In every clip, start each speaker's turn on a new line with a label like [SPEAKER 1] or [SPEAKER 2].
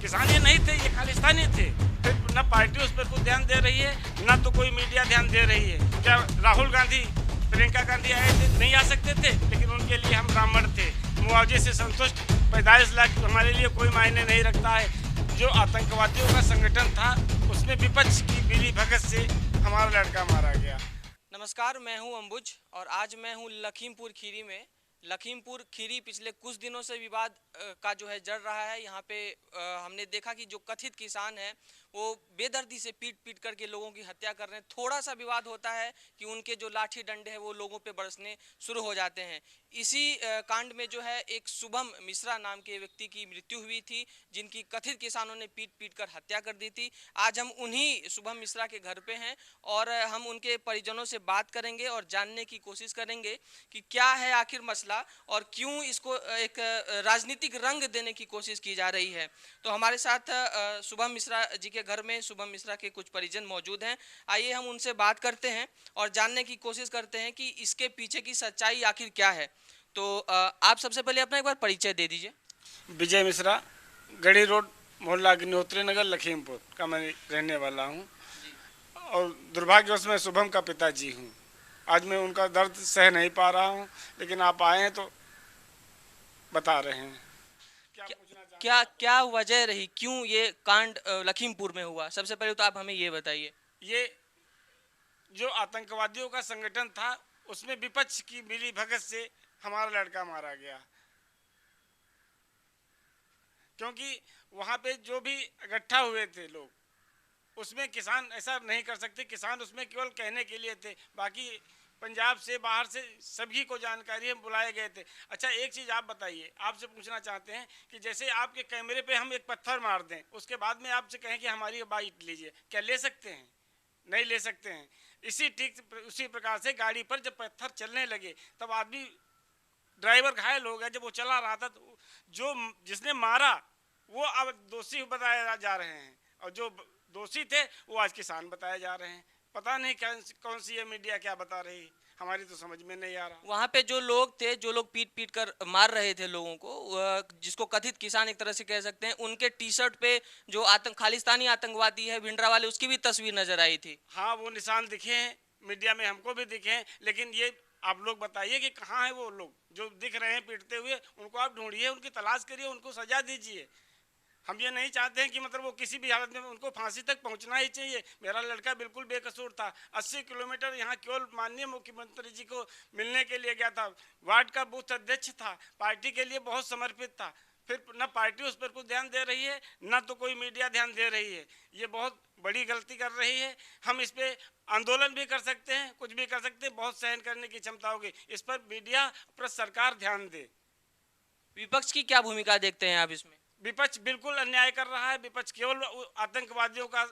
[SPEAKER 1] किसान ये नहीं थे, ये खालिस्तानी थे। फिर न पार्टी उस पर कोई ध्यान दे रही है, न तो कोई मीडिया ध्यान दे रही है। क्या राहुल गांधी, प्रियंका गांधी आए थे, नहीं आ सकते थे, लेकिन उनके लिए हम ब्राह्मण थे। मुआवजे से संतुष्ट 45 लाख हमारे लिए कोई मायने नहीं रखता है। जो आतंकवादियों का संगठन था उसमें विपक्ष की मिली भगत से हमारा लड़का मारा गया।
[SPEAKER 2] नमस्कार, मैं हूं अंबुज और आज मैं हूं लखीमपुर खीरी में। लखीमपुर खीरी पिछले कुछ दिनों से विवाद का जो है जड़ रहा है। यहाँ पे हमने देखा कि जो कथित किसान हैं वो बेदर्दी से पीट पीट करके लोगों की हत्या कर रहे हैं। थोड़ा सा विवाद होता है कि उनके जो लाठी डंडे हैं वो लोगों पे बरसने शुरू हो जाते हैं। इसी कांड में जो है एक शुभम मिश्रा नाम के व्यक्ति की मृत्यु हुई थी, जिनकी कथित किसानों ने पीट पीट कर हत्या कर दी थी। आज हम उन्हीं शुभम मिश्रा के घर पे हैं और हम उनके परिजनों से बात करेंगे और जानने की कोशिश करेंगे कि क्या है आखिर मसला और क्यों इसको एक राजनीतिक रंग देने की कोशिश की जा रही है। तो हमारे साथ शुभम मिश्रा जी के घर में शुभम मिश्रा के कुछ परिजन मौजूद हैं। आइए हम उनसे बात करते हैं और जानने की कोशिश करते हैं कि इसके पीछे की सच्चाई आखिर क्या है। तो आप सबसे पहले अपना एक बार परिचय दे दीजिए।
[SPEAKER 1] विजय मिश्रा, गढ़ी रोड, मोहल्ला अग्निहोत्री नगर, लखीमपुर का मैं रहने वाला हूँ और दुर्भाग्यवश मैं शुभम का पिताजी हूँ। आज मैं उनका दर्द सह नहीं पा रहा हूँ, लेकिन आप आए हैं तो बता रहे हैं।
[SPEAKER 2] क्या क्या वजह रही, क्यों ये कांड लखीमपुर में हुआ? सबसे पहले तो आप हमें ये बताइए।
[SPEAKER 1] ये जो आतंकवादियों का संगठन था उसमें विपक्ष की मिली भगत से हमारा लड़का मारा गया। क्योंकि वहाँ पे जो भी इकट्ठा हुए थे लोग, उसमें किसान ऐसा नहीं कर सकते। किसान उसमें केवल कहने के लिए थे, बाकी पंजाब से बाहर से सभी को जानकारी है, बुलाए गए थे। अच्छा, एक चीज़ आप बताइए, आपसे पूछना चाहते हैं कि जैसे आपके कैमरे पे हम एक पत्थर मार दें, उसके बाद में आपसे कहें कि हमारी बाइट लीजिए, क्या ले सकते हैं? नहीं ले सकते हैं। उसी प्रकार से गाड़ी पर जब पत्थर चलने लगे तब आदमी ड्राइवर घायल हो गया। जब वो चला रहा था तो जो जिसने मारा वो अब दोषी बताए जा रहे हैं और जो दोषी थे वो आज किसान बताए जा रहे हैं। पता नहीं कौन सी ये मीडिया क्या बता रही है, हमारी तो समझ में नहीं आ रहा।
[SPEAKER 2] वहां पे जो लोग थे, जो लोग पीट पीट कर मार रहे थे लोगों को, जिसको कथित किसान एक तरह से कह सकते हैं, उनके टी शर्ट पे जो खालिस्तानी आतंकवादी है भिंडरा वाले, उसकी भी तस्वीर नजर आई थी।
[SPEAKER 1] हाँ, वो निशान दिखे हैं, मीडिया में हमको भी दिखे हैं, लेकिन ये आप लोग बताइए कि कहाँ है वो लोग जो दिख रहे हैं पीटते हुए। उनको आप ढूंढिए, उनकी तलाश करिए, उनको सजा दीजिए। हम ये नहीं चाहते हैं कि मतलब वो किसी भी हालत में, उनको फांसी तक पहुंचना ही चाहिए। मेरा लड़का बिल्कुल बेकसूर था। 80 किलोमीटर यहाँ केवल माननीय मुख्यमंत्री जी को मिलने के लिए गया था। वार्ड का बूथ अध्यक्ष था, पार्टी के लिए बहुत समर्पित था। फिर न पार्टी उस पर कुछ ध्यान दे रही है, न तो कोई मीडिया ध्यान दे रही है। ये बहुत बड़ी गलती कर रही है। हम इस पर आंदोलन भी कर सकते हैं, कुछ भी कर सकते हैं, बहुत सहन करने की क्षमता होगी। इस पर मीडिया पर सरकार ध्यान दे।
[SPEAKER 2] विपक्ष की क्या भूमिका देखते हैं आप इसमें?
[SPEAKER 1] विपक्ष बिल्कुल अन्याय कर रहा है। विपक्ष केवल आतंकवादियों का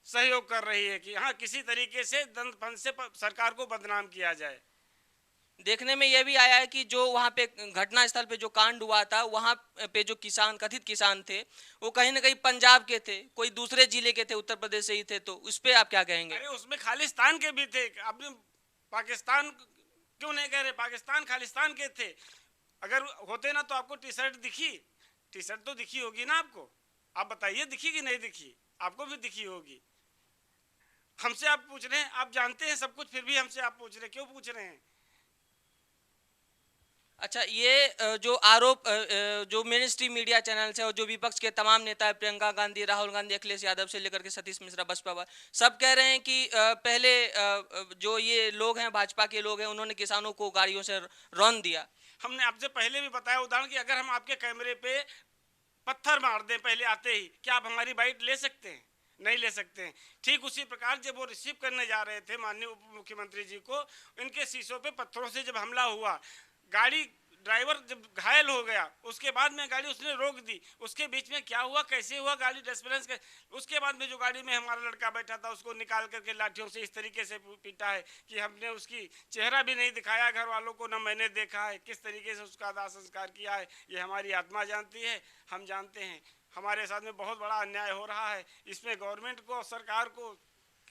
[SPEAKER 1] सहयोग कर रही है कि हाँ, किसी तरीके से दंड से सरकार को बदनाम किया जाए।
[SPEAKER 2] देखने में यह भी आया है कि जो वहाँ पे घटना स्थल पे जो कांड हुआ था, वहाँ पे जो किसान, कथित किसान थे, वो कहीं ना कहीं पंजाब के थे, कोई दूसरे जिले के थे, उत्तर प्रदेश से ही थे। तो उस पे आप क्या कहेंगे?
[SPEAKER 1] अरे उसमें खालिस्तान के भी थे। आपने पाकिस्तान क्यों नहीं कह रहे? पाकिस्तान खालिस्तान के थे। अगर होते ना तो आपको टी शर्ट दिखी? टी शर्ट तो दिखी होगी ना आपको। आप बताइए, दिखी कि नहीं दिखी? आपको भी दिखी होगी। हमसे आप पूछ रहे हैं, आप जानते हैं सब कुछ, फिर भी हमसे आप पूछ रहे हैं, क्यों पूछ रहे हैं?
[SPEAKER 2] अच्छा, ये जो आरोप जो मेन स्ट्रीम मीडिया चैनल है और जो विपक्ष के तमाम नेता है, प्रियंका गांधी, राहुल गांधी, अखिलेश यादव से लेकर के सतीश मिश्रा बसपा वाले, सब कह रहे हैं कि पहले जो ये लोग हैं, भाजपा के लोग हैं, उन्होंने किसानों को गाड़ियों से रौंद दिया।
[SPEAKER 1] हमने आपसे पहले भी बताया उदाहरण कि अगर हम आपके कैमरे पे पत्थर मार दें पहले आते ही, क्या आप हमारी बाइट ले सकते हैं? नहीं ले सकते हैं। ठीक उसी प्रकार जब वो रिसीव करने जा रहे थे माननीय उप मुख्यमंत्री जी को, इनके शीशों पे पत्थरों से जब हमला हुआ, गाड़ी ड्राइवर जब घायल हो गया, उसके बाद में गाड़ी उसने रोक दी। उसके बीच में क्या हुआ, कैसे हुआ, गाड़ी डिस्बैलेंस कर, उसके बाद में जो गाड़ी में हमारा लड़का बैठा था उसको निकाल करके लाठियों से इस तरीके से पीटा है कि हमने उसकी चेहरा भी नहीं दिखाया घर वालों को, न मैंने देखा है किस तरीके से उसका दाह संस्कार किया है। ये हमारी आत्मा जानती है, हम जानते हैं। हमारे साथ में बहुत बड़ा अन्याय हो रहा है। इसमें गवर्नमेंट को, सरकार को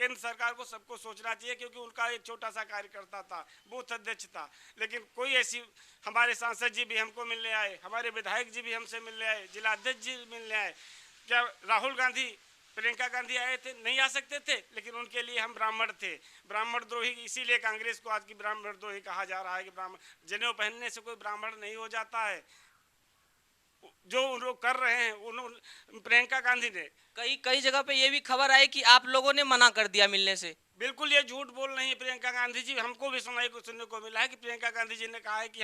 [SPEAKER 1] केंद्र सरकार को सबको सोचना चाहिए, क्योंकि उनका एक छोटा सा कार्यकर्ता था, बूथ अध्यक्ष था, लेकिन कोई ऐसी, हमारे सांसद जी भी हमको मिलने आए, हमारे विधायक जी भी हमसे मिलने आए, जिला अध्यक्ष जी मिलने आए। क्या राहुल गांधी, प्रियंका गांधी आए थे? नहीं आ सकते थे, लेकिन उनके लिए हम ब्राह्मण थे, ब्राह्मण द्रोही, इसीलिए कांग्रेस को आज की ब्राह्मण द्रोही कहा जा रहा है कि ब्राह्मण, जनेऊ पहनने से कोई ब्राह्मण नहीं हो जाता है। जो उन लोग कर रहे हैं, उन्होंने, प्रियंका गांधी ने,
[SPEAKER 2] कई कई जगह पे ये भी खबर आई कि आप लोगों ने मना कर दिया मिलने से।
[SPEAKER 1] बिल्कुल ये झूठ बोल रही है प्रियंका गांधी जी। हमको भी सुनने को मिला है कि प्रियंका गांधी जी ने कहा है कि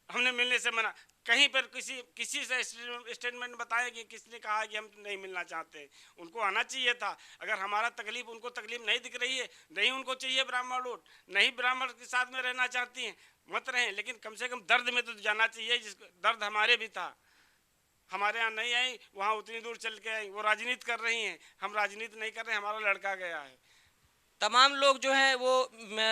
[SPEAKER 1] हमने मिलने से मना। कहीं पर किसी से स्टेटमेंट बताएं कि किसने कहा है कि हम नहीं मिलना चाहते। उनको आना चाहिए था। अगर हमारा तकलीफ उनको तकलीफ नहीं दिख रही है, नहीं उनको चाहिए ब्राह्मण वोट, नहीं ब्राह्मण के साथ में रहना चाहती हैं, मत रहें, लेकिन कम से कम दर्द में तो जाना चाहिए, जिस दर्द हमारे भी था। हमारे यहाँ नहीं आई, वहाँ उतनी दूर चल के आई। वो राजनीति कर रही हैं, हम राजनीति नहीं कर रहे, हमारा लड़का गया है।
[SPEAKER 2] तमाम लोग जो है वो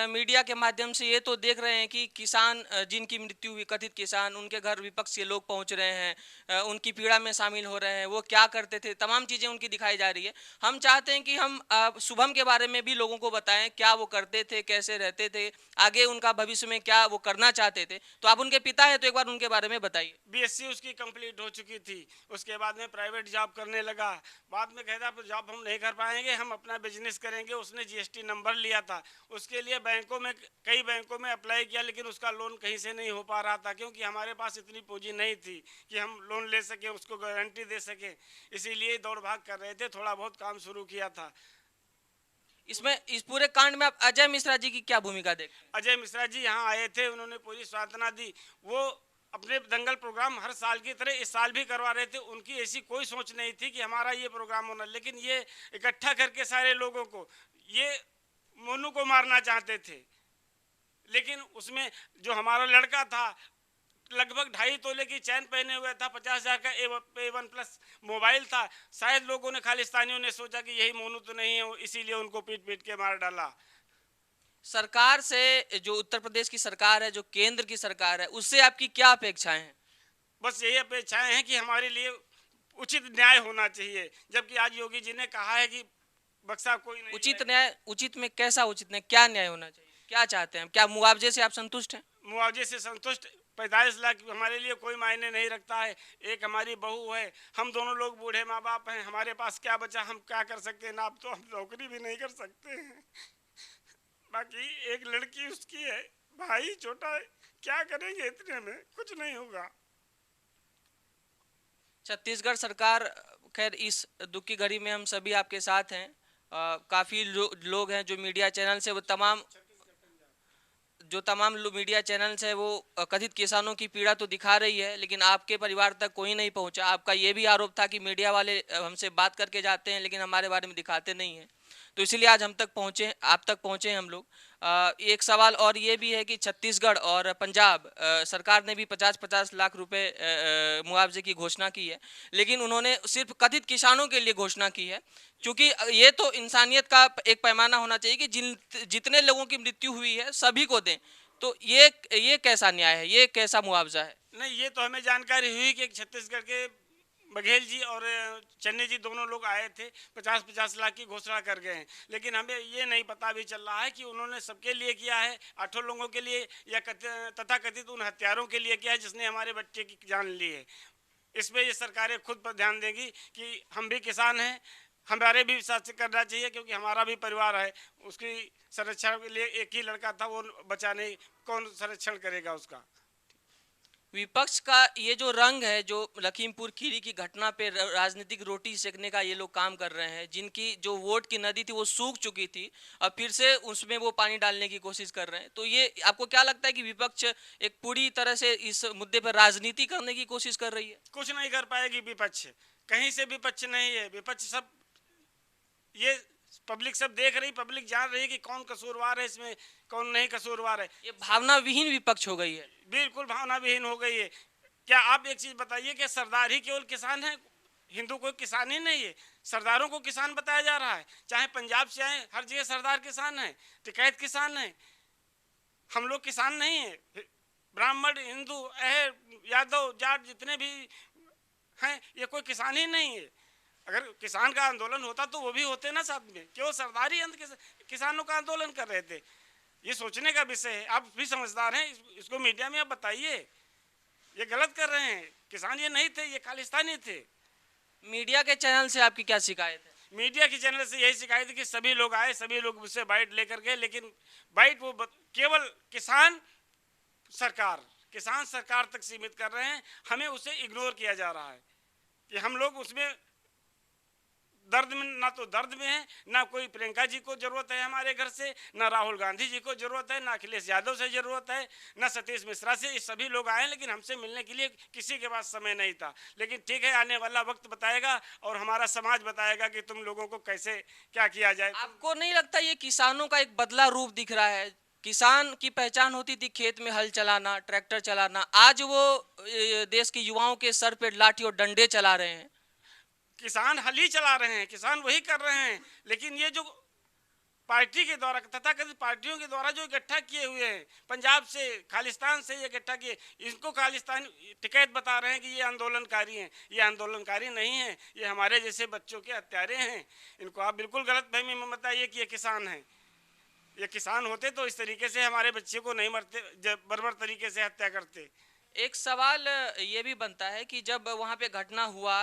[SPEAKER 2] मीडिया के माध्यम से ये तो देख रहे हैं कि किसान जिनकी मृत्यु हुई, कथित किसान, उनके घर विपक्ष के लोग पहुंच रहे हैं, उनकी पीड़ा में शामिल हो रहे हैं, वो क्या करते थे, तमाम चीज़ें उनकी दिखाई जा रही है। हम चाहते हैं कि हम शुभम के बारे में भी लोगों को बताएं, क्या वो करते थे, कैसे रहते थे, आगे उनका भविष्य में क्या वो करना चाहते थे। तो आप उनके पिता है तो एक बार उनके बारे में बताइए।
[SPEAKER 1] बीएससी उसकी कंप्लीट हो चुकी थी, उसके बाद में प्राइवेट जॉब करने लगा। बाद में कहता जॉब हम नहीं कर पाएंगे, हम अपना बिजनेस करेंगे। उसने जीएसटी नंबर लिया था, उसके लिए बैंकों में, कई बैंकों में अप्लाई किया, लेकिन उसका लोन कहीं से नहीं हो पा रहा था, क्योंकि हमारे पास इतनी पूंजी नहीं थी कि हम लोन ले सके, उसको गारंटी दे सके। इसीलिए दौड़ भाग कर रहे थे, थोड़ा बहुत काम शुरू किया था।
[SPEAKER 2] इसमें, इस पूरे कांड में आप अजय मिश्रा जी की क्या भूमिका देखते हैं?
[SPEAKER 1] अजय मिश्रा जी यहाँ आए थे, उन्होंने पूरी सांत्वना दी। वो अपने दंगल प्रोग्राम हर साल की तरह इस साल भी करवा रहे थे। उनकी ऐसी कोई सोच नहीं थी कि हमारा ये प्रोग्राम होना, लेकिन ये इकट्ठा करके सारे लोगों को, ये मोनू को मारना चाहते थे। लेकिन उसमें जो हमारा लड़का था, लगभग 2.5 तोले की चैन पहने हुए था, 50,000 का A1+ मोबाइल था। शायद लोगों ने, खालिस्तानियों ने सोचा कि यही मोनू तो नहीं है, इसीलिए उनको पीट पीट के मार डाला।
[SPEAKER 2] सरकार से, जो उत्तर प्रदेश की सरकार है, जो केंद्र की सरकार है, उससे आपकी क्या अपेक्षाएं हैं?
[SPEAKER 1] बस यही अपेक्षाएं हैं कि हमारे लिए उचित न्याय होना चाहिए। जबकि आज योगी जी ने कहा है कि बक्सा कोई नहीं।
[SPEAKER 2] उचित न्याय, उचित में कैसा उचित न्याय, क्या न्याय होना चाहिए, क्या चाहते हैं? क्या मुआवजे से आप संतुष्ट हैं?
[SPEAKER 1] मुआवजे से संतुष्ट। 45 लाख हमारे लिए कोई मायने नहीं रखता है। एक हमारी बहू है, हम दोनों लोग बूढ़े माँ बाप हैं, हमारे पास क्या बचा, हम क्या कर सकते हैं ना। अब तो हम नौकरी भी नहीं कर सकते हैं। बाकी एक लड़की उसकी है, भाई छोटा है, क्या करेंगे, इतने में कुछ नहीं होगा।
[SPEAKER 2] छत्तीसगढ़ सरकार, खैर इस दुख की घड़ी में हम सभी आपके साथ हैं। काफ़ी लोग हैं जो मीडिया चैनल से, वो तमाम मीडिया चैनल्स है वो कथित किसानों की पीड़ा तो दिखा रही है, लेकिन आपके परिवार तक कोई नहीं पहुंचा। आपका ये भी आरोप था कि मीडिया वाले हमसे बात करके जाते हैं लेकिन हमारे बारे में दिखाते नहीं हैं। तो इसीलिए आज हम तक पहुँचे, आप तक पहुँचे हम लोग। एक सवाल और ये भी है कि छत्तीसगढ़ और पंजाब सरकार ने भी 50-50 लाख रुपए मुआवजे की घोषणा की है, लेकिन उन्होंने सिर्फ कथित किसानों के लिए घोषणा की है। क्योंकि ये तो इंसानियत का एक पैमाना होना चाहिए कि जितने लोगों की मृत्यु हुई है सभी को दें। तो ये कैसा न्याय है, ये कैसा मुआवजा है?
[SPEAKER 1] नहीं, ये तो हमें जानकारी हुई कि छत्तीसगढ़ के बघेल जी और चन्नी जी दोनों लोग आए थे, 50-50 लाख की घोषणा कर गए हैं। लेकिन हमें ये नहीं पता भी चल रहा है कि उन्होंने सबके लिए किया है, 8 लोगों के लिए, या तथा कथित उन हत्यारों के लिए किया है जिसने हमारे बच्चे की जान ली है। इसमें ये सरकारें खुद पर ध्यान देंगी कि हम भी किसान हैं, हमारे भी साथ करना चाहिए, क्योंकि हमारा भी परिवार है। उसकी संरक्षण के लिए एक ही लड़का था, वो बचाने कौन संरक्षण करेगा उसका।
[SPEAKER 2] विपक्ष का ये जो रंग है, जो लखीमपुर खीरी की घटना पे राजनीतिक रोटी सेकने का ये लोग काम कर रहे हैं, जिनकी जो वोट की नदी थी वो सूख चुकी थी, अब फिर से उसमें वो पानी डालने की कोशिश कर रहे हैं। तो ये आपको क्या लगता है कि विपक्ष एक पूरी तरह से इस मुद्दे पर राजनीति करने की कोशिश कर रही है?
[SPEAKER 1] कुछ नहीं कर पाएगी विपक्ष, कहीं से विपक्ष नहीं है। विपक्ष सब, ये पब्लिक सब देख रही, पब्लिक जान रही कि कौन कसूरवार है इसमें, कौन नहीं कसूरवार है।
[SPEAKER 2] ये भावना विहीन विपक्ष हो गई है।
[SPEAKER 1] बिल्कुल भावना विहीन हो गई है। क्या आप एक चीज बताइए कि सरदार ही केवल किसान है? हिंदू कोई किसान ही नहीं है, सरदारों को किसान बताया जा रहा है। चाहे पंजाब से आए, हर जगह सरदार किसान है, टिकैत किसान है। हम लोग किसान नहीं है। ब्राह्मण, हिंदू, अहर, यादव, जाट जितने भी हैं, ये कोई किसान ही नहीं है। अगर किसान का आंदोलन होता तो वो भी होते ना साथ में, क्यों सरदार ही किसानों का आंदोलन कर रहे थे। ये सोचने का विषय है। आप भी समझदार हैं, इसको मीडिया में आप बताइए, ये गलत कर रहे हैं। किसान ये नहीं थे, ये खालिस्तानी थे।
[SPEAKER 2] मीडिया के चैनल से आपकी क्या शिकायत है?
[SPEAKER 1] मीडिया के चैनल से यही शिकायत है कि सभी लोग आए, सभी लोग उससे बाइट लेकर गए, लेकिन बाइट वो केवल किसान सरकार तक सीमित कर रहे हैं। हमें उसे इग्नोर किया जा रहा है कि हम लोग उसमें दर्द में, ना तो दर्द में है, ना कोई प्रियंका जी को जरूरत है हमारे घर से, ना राहुल गांधी जी को जरूरत है, ना अखिलेश यादव से जरूरत है, ना सतीश मिश्रा से। ये सभी लोग आए, लेकिन हमसे मिलने के लिए किसी के पास समय नहीं था। लेकिन ठीक है, आने वाला वक्त बताएगा और हमारा समाज बताएगा कि तुम लोगों को कैसे क्या किया जाए।
[SPEAKER 2] आपको नहीं लगता ये किसानों का एक बदला रूप दिख रहा है? किसान की पहचान होती थी खेत में हल चलाना, ट्रैक्टर चलाना, आज वो देश के युवाओं के सर पे लाठी और डंडे चला रहे हैं।
[SPEAKER 1] किसान हल ही चला रहे हैं, किसान वही कर रहे हैं, लेकिन ये जो पार्टी के द्वारा, तथाकथित पार्टियों के द्वारा जो इकट्ठा किए हुए हैं, पंजाब से, खालिस्तान से ये इकट्ठा किए, इनको खालिस्तान टिकैत बता रहे हैं कि ये आंदोलनकारी हैं। ये आंदोलनकारी नहीं है, ये हमारे जैसे बच्चों के हत्यारे हैं। इनको आप बिल्कुल गलत फहमी में बताइए कि ये किसान हैं। ये किसान होते तो इस तरीके से हमारे बच्चे को नहीं मरते, बर्बर तरीके से हत्या करते।
[SPEAKER 2] एक सवाल ये भी बनता है कि जब वहाँ पे घटना हुआ,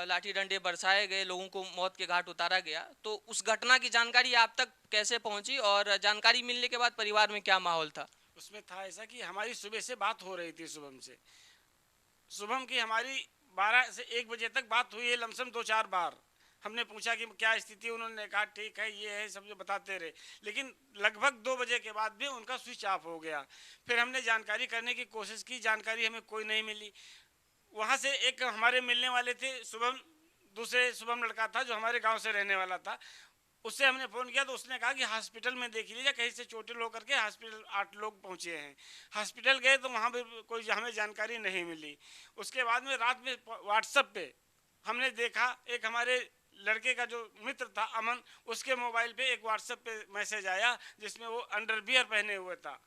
[SPEAKER 2] लाठी डंडे बरसाए गए, लोगों को मौत के घाट उतारा गया, तो उस घटना की जानकारी आप तक कैसे पहुंची और जानकारी मिलने के बाद परिवार में क्या माहौल था?
[SPEAKER 1] उसमें था ऐसा कि हमारी सुबह से बात हो रही थी, शुभम की हमारी 12 से 1 बजे तक बात हुई है, लमसम 2-4 बार। हमने पूछा कि क्या स्थिति, उन्होंने कहा ठीक है, ये है, सब जो बताते रहे, लेकिन लगभग 2 बजे के बाद भी उनका स्विच ऑफ हो गया। फिर हमने जानकारी करने की कोशिश की, जानकारी हमें कोई नहीं मिली। वहाँ से एक हमारे मिलने वाले थे शुभम, दूसरे शुभम लड़का था जो हमारे गांव से रहने वाला था, उससे हमने फ़ोन किया तो उसने कहा कि हॉस्पिटल में देख लीजिए, कहीं से चोटिल होकर के हॉस्पिटल 8 लोग पहुँचे हैं। हॉस्पिटल गए तो वहाँ पर कोई हमें जानकारी नहीं मिली। उसके बाद में रात में व्हाट्सएप पे हमने देखा, एक हमारे लड़के का जो मित्र था अमन, उसके मोबाइल पे एक व्हाट्सएप पे मैसेज आया जिसमें वो अंडरवियर पहने हुए था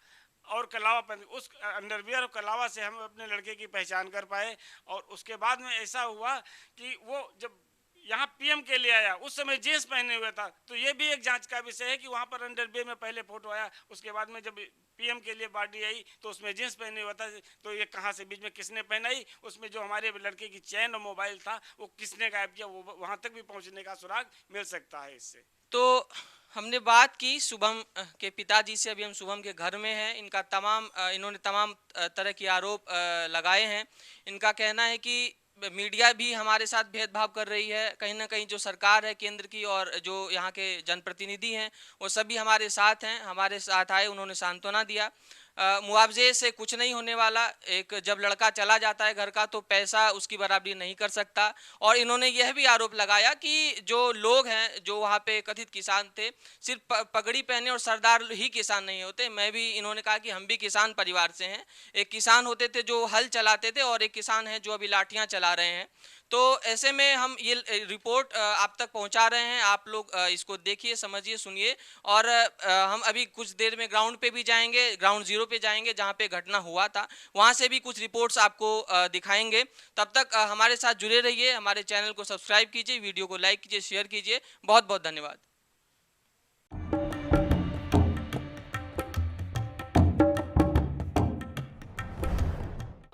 [SPEAKER 1] और कलावा पहने। उस अंडरवियर और कलावा से हम अपने लड़के की पहचान कर पाए। और उसके बाद में ऐसा हुआ कि वो जब यहाँ पीएम के लिए आया, उस समय जींस पहने हुए था, तो ये भी एक जांच का विषय है कि वहाँ पर अंडरवियर में पहले फोटो आया, उसके बाद में जब पीएम के लिए बॉडी आई तो उसमें जींस पहने हुआ था। तो ये कहाँ से, बीच में किसने पहनाई, उसमें जो हमारे लड़के की चैन और मोबाइल था वो किसने गायब किया, वो वहाँ तक भी पहुँचने का सुराग मिल सकता है इससे।
[SPEAKER 2] तो हमने बात की शुभम के पिताजी से, अभी हम शुभम के घर में हैं। इन्होंने तमाम तरह के आरोप लगाए हैं। इनका कहना है कि मीडिया भी हमारे साथ भेदभाव कर रही है, कहीं ना कहीं जो सरकार है केंद्र की और जो यहाँ के जनप्रतिनिधि हैं वो सभी हमारे साथ हैं, हमारे साथ आए, उन्होंने सांत्वना दिया। मुआवजे से कुछ नहीं होने वाला, एक जब लड़का चला जाता है घर का तो पैसा उसकी बराबरी नहीं कर सकता। और इन्होंने यह भी आरोप लगाया कि जो लोग हैं जो वहाँ पे कथित किसान थे, सिर्फ पगड़ी पहने और सरदार ही किसान नहीं होते। मैं भी, इन्होंने कहा कि हम भी किसान परिवार से हैं, एक किसान होते थे जो हल चलाते थे और एक किसान है जो अभी लाठियाँ चला रहे हैं। तो ऐसे में हम ये रिपोर्ट आप तक पहुंचा रहे हैं, आप लोग इसको देखिए, समझिए, सुनिए। और हम अभी कुछ देर में ग्राउंड पे भी जाएंगे, ग्राउंड जीरो पे जाएंगे जहां पे घटना हुआ था, वहां से भी कुछ रिपोर्ट्स आपको दिखाएंगे। तब तक हमारे साथ जुड़े रहिए, हमारे चैनल को सब्सक्राइब कीजिए, वीडियो को लाइक कीजिए, शेयर कीजिए। बहुत बहुत धन्यवाद।